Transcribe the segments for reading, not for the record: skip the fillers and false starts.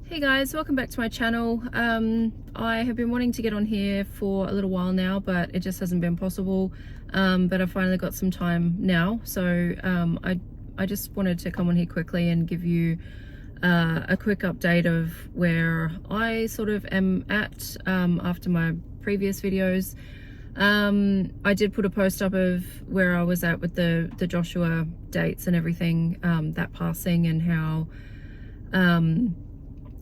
Hey guys, welcome back to my channel. I have been wanting to get on here for a little while now, but it just hasn't been possible. But I finally got some time now, so I just wanted to come on here quickly and give you a quick update of where I sort of am at after my previous videos. I did put a post up of where I was at with the Joshua dates and everything, that passing, and how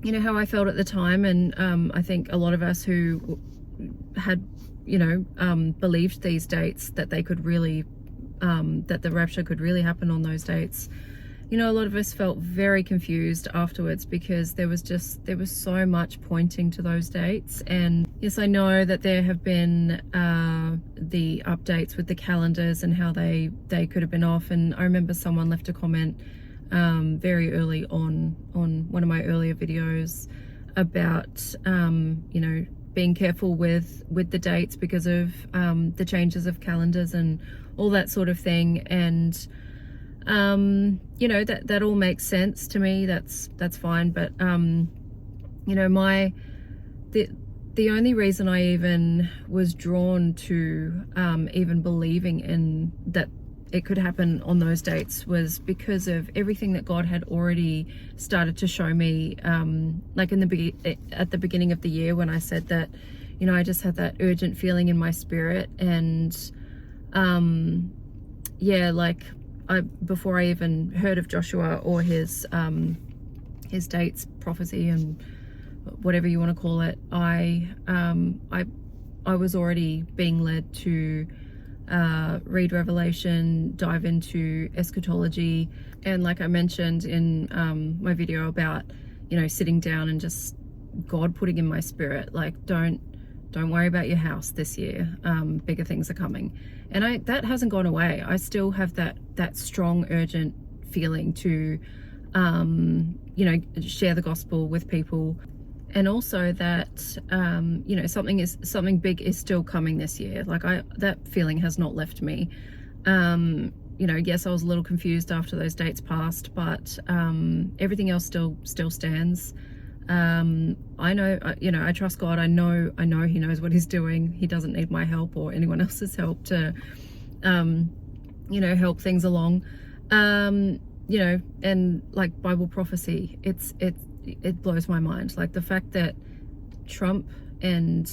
you know, how I felt at the time. And I think a lot of us who had, believed these dates, that they could really, that the rapture could really happen on those dates. You know, a lot of us felt very confused afterwards because there was so much pointing to those dates. And yes, I know that there have been the updates with the calendars and how they could have been off. And I remember someone left a comment very early on one of my earlier videos about being careful with the dates because of the changes of calendars and all that sort of thing. And that all makes sense to me. That's fine. But the only reason I even was drawn to even believing in that it could happen on those dates was because of everything that God had already started to show me, like at the beginning of the year, when I said that, I just had that urgent feeling in my spirit. And before I even heard of Joshua or his dates, prophecy, and whatever you want to call it, I was already being led to read Revelation, dive into eschatology. And like I mentioned in my video about sitting down and just God putting in my spirit, like, don't worry about your house this year, bigger things are coming. And that hasn't gone away. I still have that strong, urgent feeling to share the gospel with people. And also that, something big is still coming this year. Like that feeling has not left me. Yes, I was a little confused after those dates passed, but everything else still stands. I know, I trust God. I know He knows what He's doing. He doesn't need my help or anyone else's help to, help things along. And like Bible prophecy, it blows my mind. Like the fact that Trump and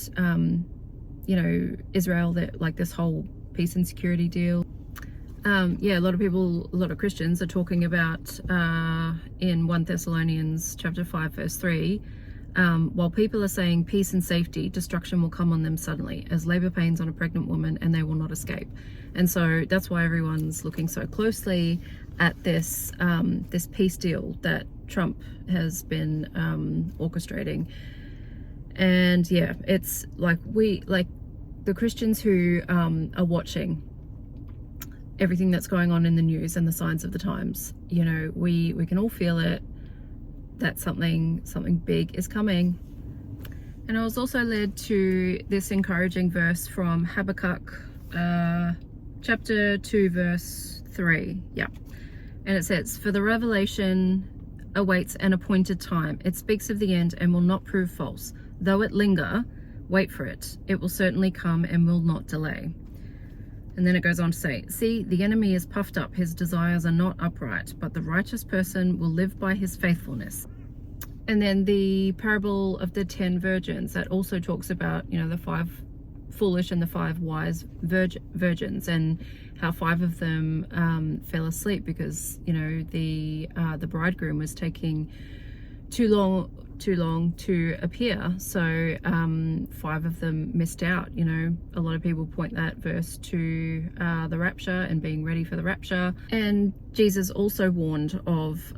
Israel, that like this whole peace and security deal, a lot of Christians are talking about in 1 Thessalonians chapter 5 verse 3, while people are saying peace and safety, destruction will come on them suddenly as labor pains on a pregnant woman, and they will not escape. And so that's why everyone's looking so closely at this peace deal that Trump has been orchestrating. And yeah, it's like the Christians who are watching everything that's going on in the news and the signs of the times, we can all feel it, that something big is coming. And I was also led to this encouraging verse from Habakkuk chapter 2 verse 3. Yeah. And it says, "For the revelation awaits an appointed time. It speaks of the end and will not prove false. Though it linger, wait for it. It will certainly come and will not delay." And then it goes on to say, "See, the enemy is puffed up. His desires are not upright, but the righteous person will live by his faithfulness." And then the parable of the 10 virgins, that also talks about, the 5 foolish and the 5 wise virgins, and how 5 of them fell asleep because the bridegroom was taking too long to appear. So 5 of them missed out. A lot of people point that verse to the rapture and being ready for the rapture. And Jesus also warned of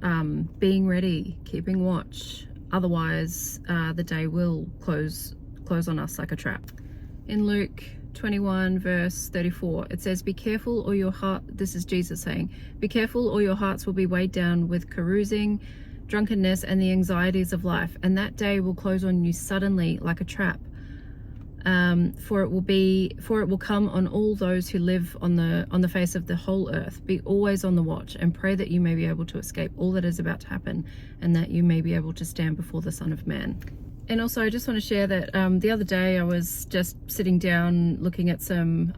being ready, keeping watch, otherwise the day will close on us like a trap. In Luke 21 verse 34, it says, "Be careful, or your heart," this is Jesus saying, "Be careful, or your hearts will be weighed down with carousing, drunkenness, and the anxieties of life, and that day will close on you suddenly like a trap." For it will come on all those who live on the face of the whole earth. Be always on the watch and pray that you may be able to escape all that is about to happen, and that you may be able to stand before the Son of Man. And also, I just want to share that the other day I was just sitting down looking at some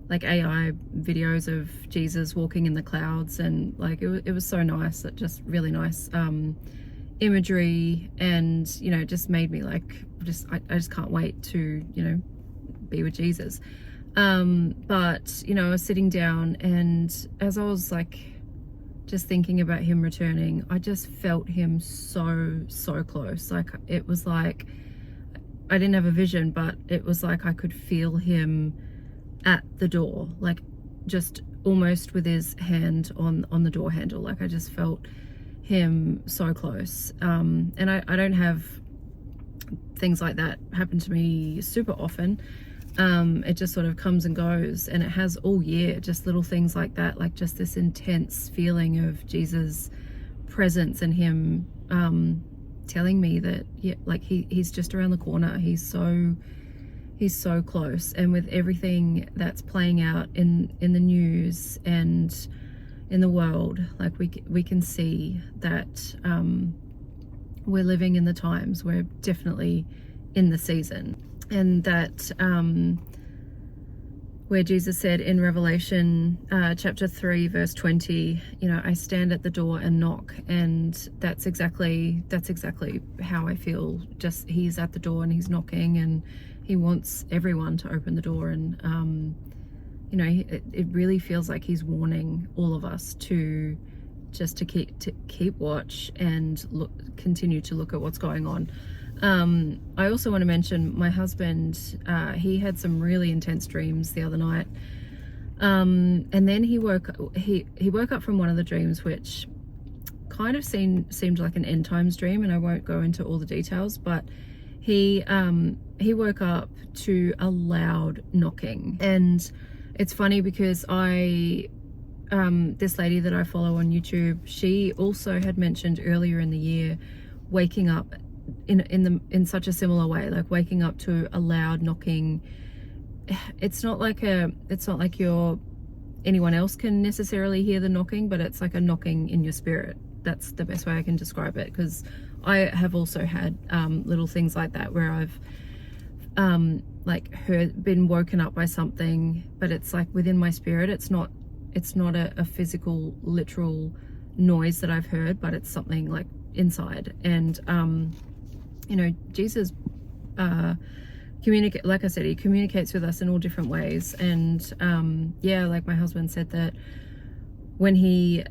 like AI videos of Jesus walking in the clouds, and like it was so nice. It just really nice imagery, and you know, it just made me like I just can't wait to, you know, be with Jesus. But you know, I was sitting down, and as I was like just thinking about him returning, I just felt him so close. Like it was like I didn't have a vision, but it was like I could feel him at the door, like just almost with his hand on the door handle. Like I just felt him so close. And I don't have things like that happen to me super often. It just sort of comes and goes, and it has all year, just little things like that, like just this intense feeling of Jesus' presence and him telling me that, yeah, like he's just around the corner. He's so close. And with everything that's playing out in the news and in the world, like we can see that we're living in the times. We're definitely in the season. And that where Jesus said in Revelation chapter 3 verse 20, you know, I stand at the door and knock. And that's exactly how I feel. Just he's at the door and he's knocking, and he wants everyone to open the door. And you know, it really feels like he's warning all of us to just to keep watch and continue to look at what's going on. I also want to mention my husband. He had some really intense dreams the other night, and then he woke up from one of the dreams, which kind of seemed like an end times dream, and I won't go into all the details, but he woke up to a loud knocking. And it's funny because this lady that I follow on YouTube, she also had mentioned earlier in the year waking up in such a similar way, like waking up to a loud knocking. It's not like anyone else can necessarily hear the knocking, but it's like a knocking in your spirit. That's the best way I can describe it, because I have also had little things like that where I've like been woken up by something, but it's like within my spirit. It's not a physical literal noise that I've heard, but it's something like inside. And you know, Jesus like I said, he communicates with us in all different ways. And yeah, like my husband said that when he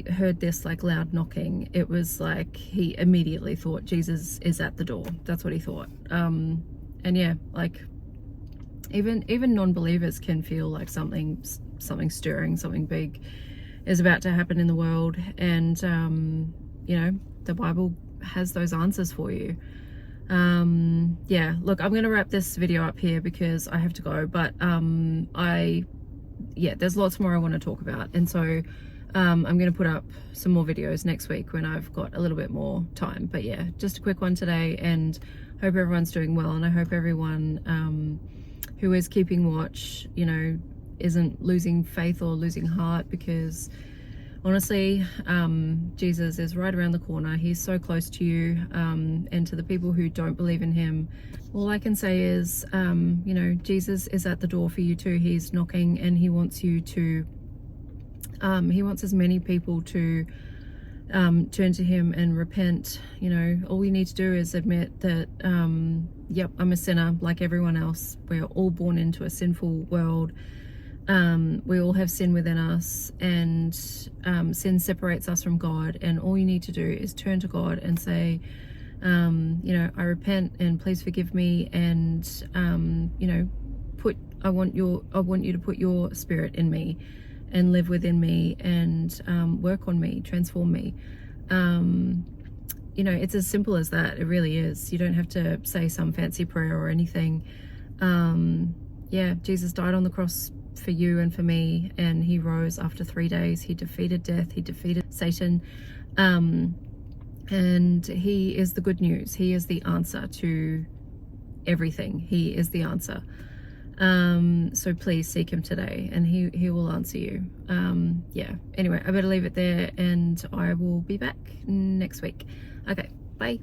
heard this like loud knocking, it was like he immediately thought Jesus is at the door. That's what he thought. And yeah, like even non-believers can feel like something stirring, something big is about to happen in the world. And you know, the Bible has those answers for you. Yeah, look, I'm gonna wrap this video up here because I have to go, but yeah, there's lots more I want to talk about, and so I'm going to put up some more videos next week when I've got a little bit more time. But yeah, just a quick one today, and hope everyone's doing well, and I hope everyone who is keeping watch, you know, isn't losing faith or losing heart, because honestly, Jesus is right around the corner. He's so close to you, and to the people who don't believe in him, all I can say is, you know, Jesus is at the door for you too. He's knocking, and he wants you to he wants as many people to turn to him and repent. You know, all we need to do is admit that, yep, I'm a sinner like everyone else. We're all born into a sinful world. We all have sin within us, and sin separates us from God, and all you need to do is turn to God and say, you know, I repent and please forgive me, and you know, I want you to put your spirit in me and live within me, and work on me, transform me. You know, it's as simple as that. It really is. You don't have to say some fancy prayer or anything. Yeah, Jesus died on the cross for you and for me, and he rose after 3 days. He defeated death, he defeated Satan And he is the good news. He is the answer to everything. He is the answer. So please seek him today, and he will answer you. Yeah, anyway, I better leave it there, and I will be back next week. Okay, bye.